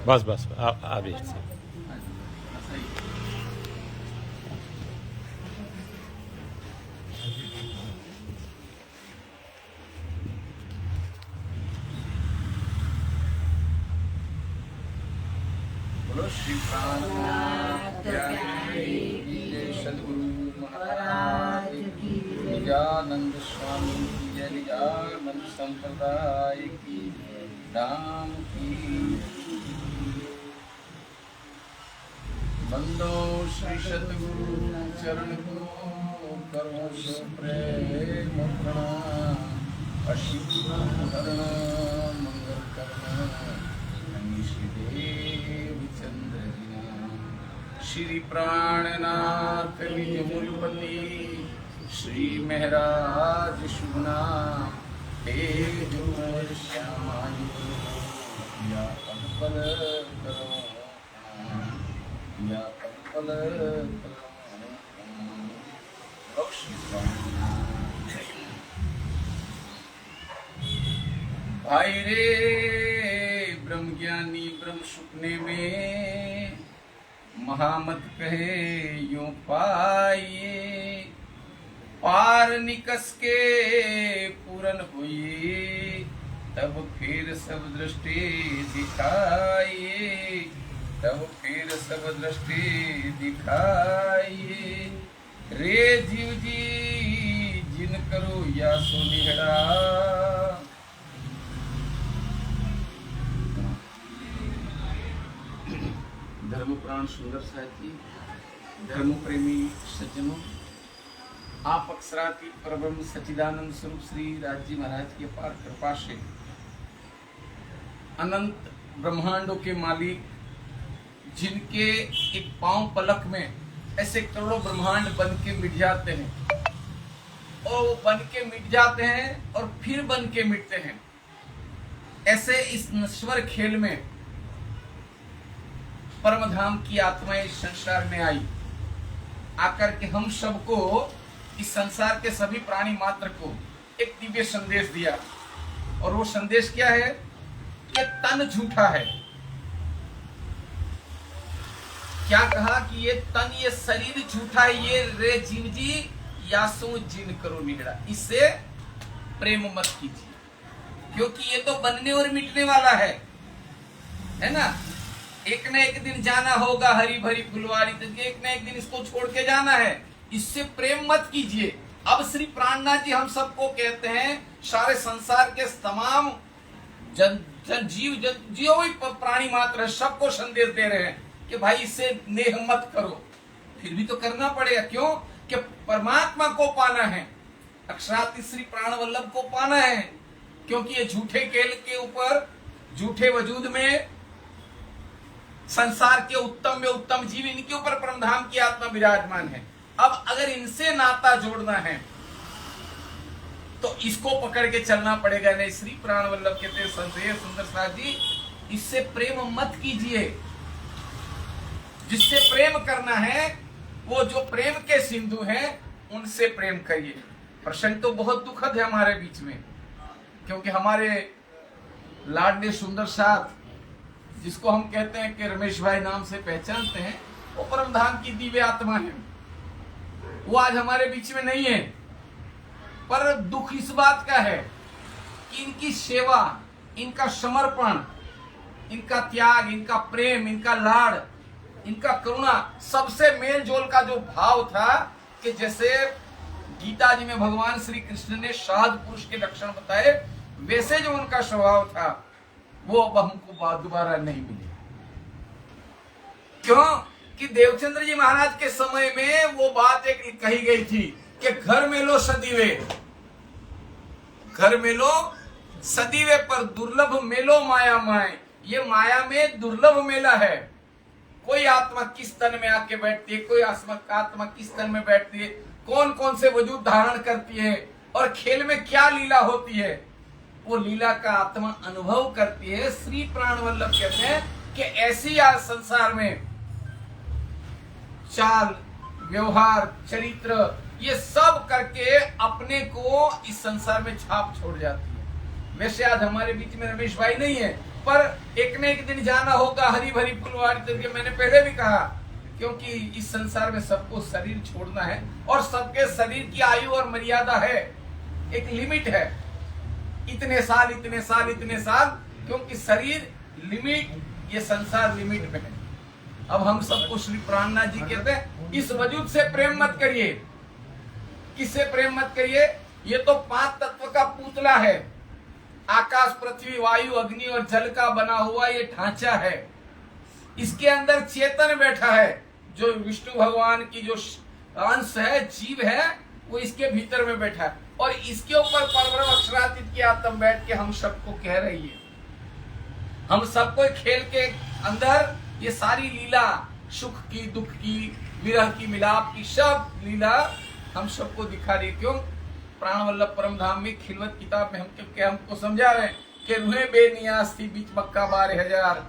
बस बस अभी श्री सदगुरु महाराज की निजानंद स्वामी की जय, निजानंद संप्रदाय की धाम की। बंदो श्री सदगुरु चरण को करो सो प्रेम प्रणाम। अशिव धरण मंगल करण श्री प्राणनाथ निज मूलपति श्री महराज शुभना तेज श्यामायु या पल करो या पल करो। भाई रे ब्रह्म ज्ञानी ब्रह्म सुपने में महामत कहे यूं पाइए, पार निकस के पूरन हुई तब फिर सब दृष्टि दिखाइए, तब फिर सब दृष्टि दिखाइए। रे जीव जी जिन करो या सो निहरा, धर्म प्राण सुंदर साथी, धर्म प्रेमी सज्जनों, आप अक्षराती परब्रह्म सच्चिदानंद स्वरूप श्री राज जी महाराज की अपार कृपा से अनंत ब्रह्मांडों के मालिक, जिनके एक पांव पलक में ऐसे करोड़ों ब्रह्मांड बन के मिट जाते हैं, और वो बन के मिट जाते हैं और फिर बन के मिटते हैं, ऐसे इस नश्वर खेल में परम धाम की आत्मा इस संसार में आई, आकर के हम सबको, इस संसार के सभी प्राणी मात्र को एक दिव्य संदेश दिया। और वो संदेश क्या है कि तन झूठा है। क्या कहा कि ये तन, ये शरीर झूठा है, ये रे जीव जी यासो जिन करो निगड़ा, इससे प्रेम मत कीजिए, क्योंकि ये तो बनने और मिटने वाला है ना। एक न एक दिन जाना होगा हरी भरी फुलवारी, तो एक न एक दिन इसको छोड़ के जाना है, इससे प्रेम मत कीजिए। अब श्री प्राणनाथ जी हम सबको कहते हैं, सारे संसार के तमाम जीव जो भी प्राणी मात्र है, सबको संदेश दे रहे हैं कि भाई इससे नेह मत करो। फिर भी तो करना पड़ेगा, क्यों कि परमात्मा को पाना है, अक्षराति श्री प्राण वल्लभ को पाना है। क्योंकि ये झूठे खेल के ऊपर, झूठे वजूद में, संसार के उत्तम में उत्तम जीव, इनके ऊपर परमधाम की आत्मा विराजमान है। अब अगर इनसे नाता जोड़ना है तो इसको पकड़ के चलना पड़ेगा। नहीं, श्री प्राण वल्लभ कहते हैं संदेश सुंदर साथ जी, इससे प्रेम मत कीजिए। जिससे प्रेम करना है वो जो प्रेम के सिंधु हैं उनसे प्रेम करिए। प्रसंग तो बहुत दुखद है हमारे बीच में, क्योंकि हमारे लाडले सुंदर साथ, जिसको हम कहते हैं कि रमेश भाई नाम से पहचानते हैं, वो परमधाम की दिव्य आत्मा है, वो आज हमारे बीच में नहीं है। पर दुख इस बात का है कि इनकी सेवा, इनका समर्पण, इनका त्याग, इनका प्रेम, इनका लाड़, इनका करुणा, सबसे मेल जोल का जो भाव था कि जैसे गीता जी में भगवान श्री कृष्ण ने साध पुरुष के लक्षण बताए, वैसे जो उनका स्वभाव था वो अब हमको दोबारा नहीं मिले। क्यों कि देवचंद्र जी महाराज के समय में वो बात एक कही गई थी कि घर में लो सदीवे, घर में लो सदीवे, पर दुर्लभ मेलो माया माए। ये माया में दुर्लभ मेला है। कोई आत्मा किस तन में आके बैठती है, कोई आत्मा किस तन में बैठती है, कौन कौन से वजूद धारण करती है, और खेल में क्या लीला होती है, वो लीला का आत्मा अनुभव करती है। श्री प्राण वल्लभ कहते हैं कि ऐसी आज संसार में चाल व्यवहार, चरित्र, ये सब करके अपने को इस संसार में छाप छोड़ जाती है। वैसे आज हमारे बीच में रमेश भाई नहीं है, पर एक न एक दिन जाना होगा हरी भरी फुलवारी करके, मैंने पहले भी कहा, क्योंकि इस संसार में सबको शरीर छोड़ना है और सबके शरीर की आयु और मर्यादा है, एक लिमिट है, इतने साल इतने साल इतने साल, क्योंकि शरीर लिमिट, ये संसार लिमिट में है। अब हम सबको श्री प्राणनाथ जी कहते हैं इस वजूद से प्रेम मत करिए। किससे प्रेम मत करिए? ये तो 5 तत्व का पुतला है, आकाश, पृथ्वी, वायु, अग्नि और जल का बना हुआ ये ढांचा है। इसके अंदर चेतन बैठा है, जो विष्णु भगवान की जो अंश है, जीव है, वो इसके भीतर में बैठा है, और इसके ऊपर परब्रह्म अक्षरातीत की आत्मा बैठ के हम सबको कह रही है। हम सबको खेल के अंदर ये सारी लीला, सुख की, दुख की, विरह की, मिलाप की, सब लीला हम सबको दिखा रही। क्यों? प्राण वल्लभ परम धाम में खिलवत किताब में हमको समझा रहे हैं कि रूहे बेनियाज थी बीच मक्का 12,000,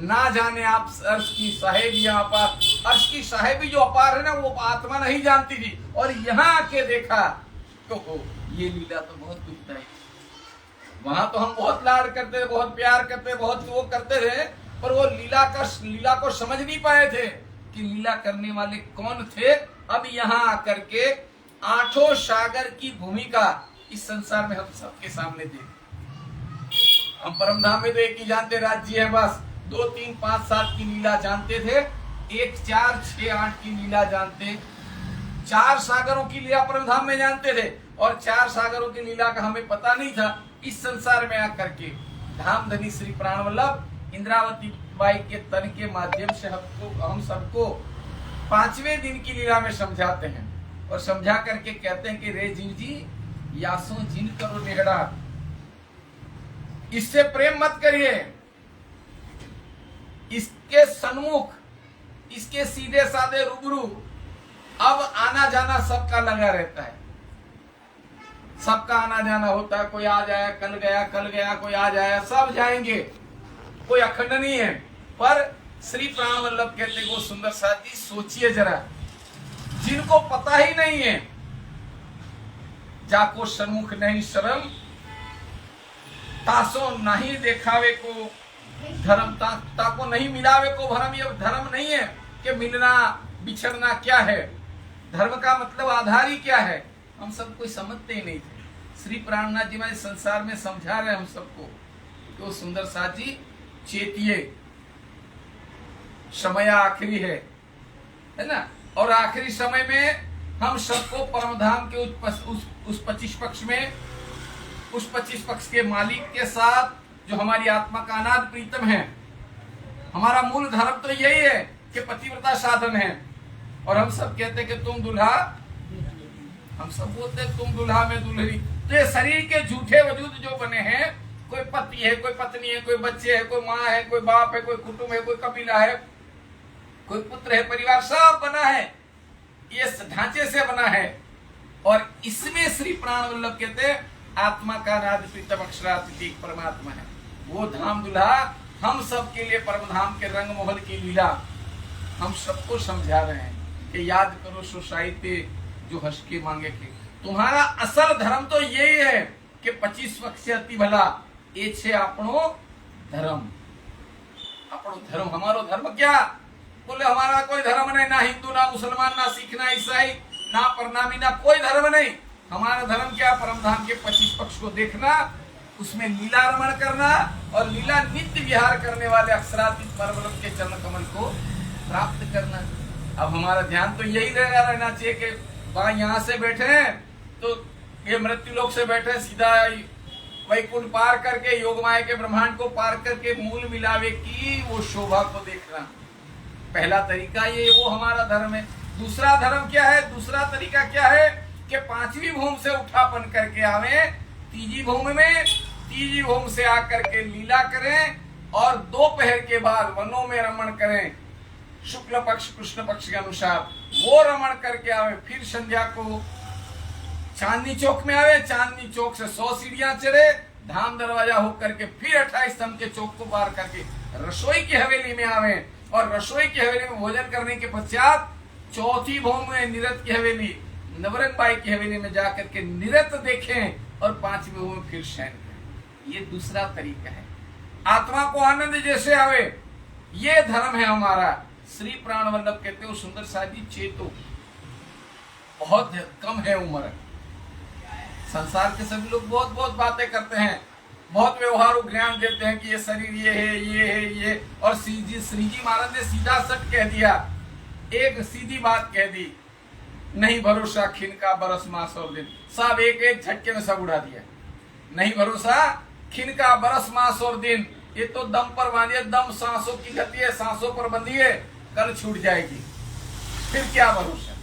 ना जाने आप अर्श की साहेबियां अपार। अर्श की साहेबी जो अपार है ना, वो आत्मा नहीं जानती थी, और यहाँ आके देखा तो ये लीला तो बहुत दुखदायी। वहां तो हम बहुत लाड करते थे, बहुत प्यार करते, बहुत वो करते थे, पर वो लीला को समझ नहीं पाए थे कि लीला करने वाले कौन थे। अब यहाँ आकर के 8 सागर की भूमिका इस संसार में हम सबके सामने देख। हम परम धाम में तो एक ही जानते राज्य है, बस 2, 3, 5, 7 की लीला जानते थे, 1, 4, 6, 8 की लीला जानते, 4 सागरों की लीला परम धाम में जानते थे, और 4 सागरों की लीला का हमें पता नहीं था। इस संसार में आकर के धाम धनी श्री प्राण वल्लभ इंद्रावती बाई के तन के माध्यम से हम सबको 5वें दिन की लीला में समझाते हैं, और समझा करके कहते हैं कि रे जीव जी यासो जिन करो नेहड़ा, इससे प्रेम मत करिए, इसके सन्मुख, इसके सीधे साधे रूबरू अब आना जाना सबका लगा रहता है, सबका आना जाना होता है। कोई आज आया, कल गया, कोई आज आया, सब जाएंगे, कोई अखंड नहीं है। पर श्री प्राण वल्लभ कहते को सुंदर साथ जी, सोचिए जरा, जिनको पता ही नहीं है, जाको सन्मुख नहीं शर्म, तासो नहीं देखावे को धर्म, ताको नहीं मिलावे को भरम। ये धर्म नहीं है कि मिलना बिछड़ना क्या है, धर्म का मतलब आधार ही क्या है, हम सब कोई समझते ही नहीं थे। श्री प्राणनाथ जी हमारे संसार में समझा रहे हम सबको कि वो सुंदर साथ जी चेतिए, समय आखिरी है ना, और आखिरी समय में हम सबको परमधाम के उस 25 पक्ष में, उस 25 पक्ष के मालिक के साथ, जो हमारी आत्मा का अनाद प्रीतम है। हमारा मूल धर्म तो यही है कि पतिव्रता साधन है, और हम सब कहते हैं कि तुम दुल्हा, हम सब बोलते हैं तुम दुल्हा में दुल्हरी। तो ये शरीर के झूठे वजूद जो बने हैं, कोई पति है, कोई पत्नी है, कोई बच्चे है, कोई माँ है, कोई बाप है, कोई कुटुंब है, कोई कबीला है, कोई पुत्र है, परिवार सब बना है, ये ढांचे से बना है। और इसमें श्री प्राण वल्लभ कहते हैं आत्मा का नाद प्रीतम अक्षरातीत परमात्मा है। वो धाम दुल्हा हम सब के लिए परम धाम के रंग मोहन की लीला हम सबको समझा रहे हैं कि याद करो सोसाइटी जो हंस के मांगे के। तुम्हारा असल धर्म तो यही है कि 25 पक्ष से अति भला ये छे आपनो धर्म। अपनो धर्म, हमारो धर्म क्या? बोले हमारा कोई धर्म नहीं, ना हिंदू, ना मुसलमान, ना सिख, ना ईसाई, ना परनामी, ना कोई धर्म नहीं। हमारा धर्म क्या? परमधाम के 25 पक्ष को देखना, उसमें लीला रमण करना, और लीला नित्य विहार करने वाले अक्षरातीत परब्रह्म के चरण कमल को प्राप्त करना। अब हमारा ध्यान तो यही रहना चाहिए कि वहां यहाँ से बैठे हैं तो ये मृत्यु लोक से बैठे सीधा वैकुंठ पार करके योग माया के ब्रह्मांड को पार करके मूल मिलावे की वो शोभा को देखना। पहला तरीका ये, वो हमारा धर्म है। दूसरा धर्म क्या है? दूसरा तरीका क्या है कि 5वीं भूमि से उठापन करके आवे, 3जी भूमि में, 3जी भूमि से आकर के लीला करें, और दोपहर के बाद वनों में रमण करें, शुक्ल पक्ष कृष्ण पक्ष के अनुसार वो रमण करके आवे। फिर संध्या को चांदनी चौक में आवे, चांदनी चौक से 100 सीढ़ियां चढ़े, धाम दरवाजा होकर के फिर 28 स्तंभ के चौक को पार करके रसोई की हवेली में आवे, और रसोई की हवेली में भोजन करने के पश्चात चौथी भौम में निरत की हवेली, नवरंग बाई की हवेली में जाकर के निरत देखें और 5वीं भौम में फिर शयन करें। ये दूसरा तरीका है। आत्मा को आनंद जैसे आवे, ये धर्म है हमारा। श्री प्राण वल्लभ कहते हो सुंदर साहब जी, चेतो बहुत कम है उम्र। संसार के सभी लोग बहुत बहुत बातें करते हैं, बहुत व्यवहार ज्ञान देते हैं कि ये शरीर ये है, ये है, ये। और श्री जी महाराज ने सीधा सट कह दिया, एक सीधी बात कह दी, नहीं भरोसा खिन का बरस मास और दिन। सब एक एक झटके में सब उड़ा दिया। नहीं भरोसा खिन का बरस मास और दिन, ये तो दम पर बांधिए, दम सांसों की गति है, सांसों पर बंधिए, कल छूट जाएगी, फिर क्या भरोसा।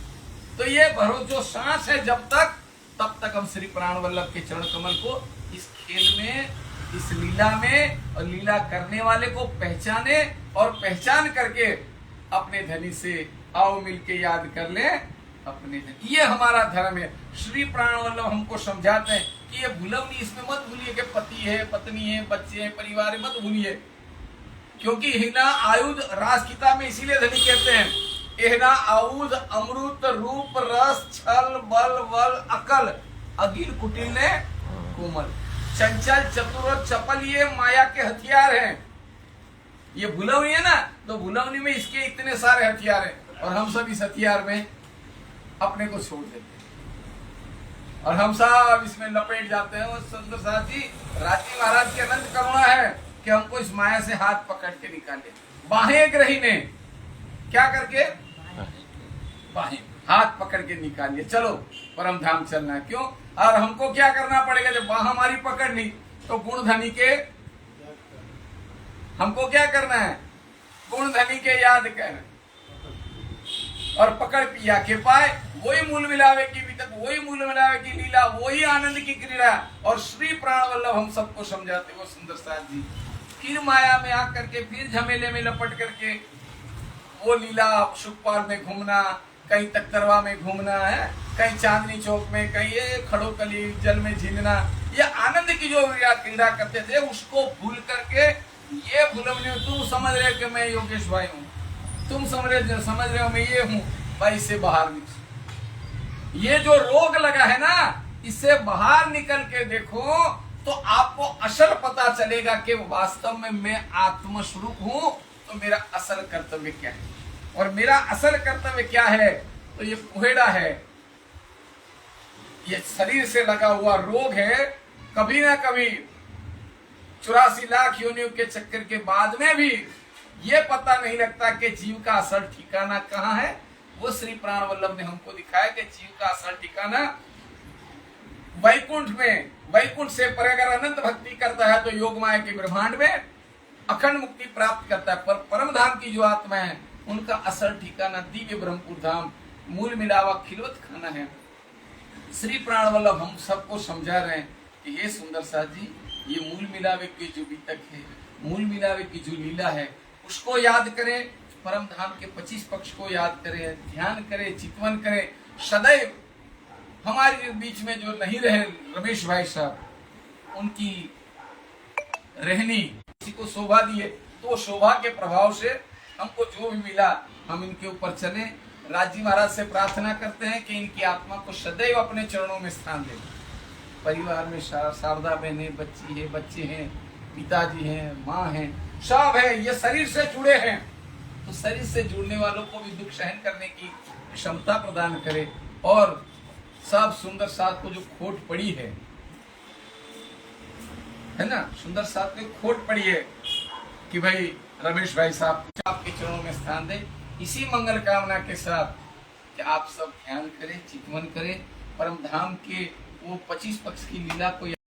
तो ये भरोसा जो सांस है जब तक, तब तक हम श्री प्राण वल्लभ के चरण कमल को इस खेल में, इस लीला में, और लीला करने वाले को पहचाने, और पहचान करके अपने धनी से आओ मिलके याद कर ले अपने धनी। ये हमारा धर्म है। श्री प्राण वल्लभ हमको समझाते हैं कि ये भूलवनी, इसमें मत भूलिए कि पति है, पत्नी है, बच्चे हैं, परिवार है, मत भूलिए। क्योंकि हिना आयुध राजगीता में इसीलिए धनी कहते हैं, एहना आयुध अमृत रूप रस छल बल वल अकल अगिल कुटिल ने कोमल, चंचल चतुर और चपल ये माया के हथियार हैं। ये भुलवनी है ना, तो भुलवनी में इसके इतने सारे हथियार हैं, और हम सब इस हथियार में अपने को छोड़ देते हैं और हम सब इसमें लपेट जाते हैं। और सुंदर साहब जी, राजी महाराज की अनंत करुणा है कि हमको इस माया से हाथ पकड़ के निकाले। बाहें ग्रही ने क्या करके, बाहें हाथ पकड़ के निकालिए, चलो परम धाम चलना है। क्यों? और हमको क्या करना पड़ेगा? जब बाह हमारी पकड़ ली तो गुण धनी के, हमको क्या करना है? गुण धनी के याद कर और पकड़ पिया के पाए, वही मूल मिलावे की वितक, वही मूल मिलावे की लीला, वही आनंद की क्रीड़ा। और श्री प्राण वल्लभ हम सबको समझाते वो सुंदर साथ जी, फिर माया में आकर के, फिर झमेले में लपट करके वो लीला, सुखपाल में घूमना, कहीं तख्तरवा में घूमना है, कहीं चांदनी चौक में, कहीं ये खड़ोकली जल में झीलना, ये आनंद की जो क्रीड़ा करते थे उसको भूल करके ये भूलवनी, तुम समझ रहे हो कि मैं योगेश भाई हूँ, तुम समझ रहे हो मैं ये हूँ भाई, से बाहर निकल। ये जो रोग लगा है ना, इससे बाहर निकल के देखो तो आपको असल पता चलेगा कि वास्तव में मैं आत्मस्वरूप हूँ। तो मेरा असल कर्तव्य क्या है, और मेरा असल कर्तव्य क्या है? तो ये कुहेड़ा है, ये शरीर से लगा हुआ रोग है। कभी ना कभी 84 लाख योनियों के चक्कर के बाद में भी ये पता नहीं लगता कि जीव का असल ठिकाना कहाँ है। वो श्री प्राण वल्लभ ने हमको दिखाया कि जीव का असल ठिकाना वैकुंठ में, वैकुंठ से पर अगर अनंत भक्ति करता है तो योग माया के ब्रह्मांड में अखंड मुक्ति प्राप्त करता है। पर परम धाम की जो आत्मा है उनका असल ठिकाना दिव्य ब्रह्मपुर धाम, मूल मिलावा खिलवत खाना है। श्री प्राण वल्लभ हम सबको समझा रहे हैं कि ये सुंदर साथ जी, ये मूल मिलावे के जो बीतक है, मूल मिलावे की जो लीला है उसको याद करें, परम धाम के 25 पक्ष को याद करें, ध्यान करें, चितवन करें। सदैव हमारे बीच में जो नहीं रहे रमेश भाई साहब, उनकी रहनी किसी को शोभा दिए, तो शोभा के प्रभाव से हमको जो भी मिला हम इनके ऊपर चले। राजी महाराज से प्रार्थना करते हैं कि इनकी आत्मा को सदैव अपने चरणों में स्थान दे। परिवार में शारदा बहन है, बच्ची है, बच्चे हैं, पिताजी हैं, माँ हैं, सब है, ये शरीर से जुड़े हैं। तो शरीर से जुड़ने वालों को भी दुख सहन करने की क्षमता प्रदान करे। और सब सुंदर साथ को जो खोट पड़ी है ना, सुंदर साथ में खोट पड़ी है कि भाई रमेश भाई साहब आपके चरणों में स्थान दे। इसी मंगल कामना के साथ कि आप सब ध्यान करें, चितवन करें, परम धाम के वो 25 पक्ष की लीला को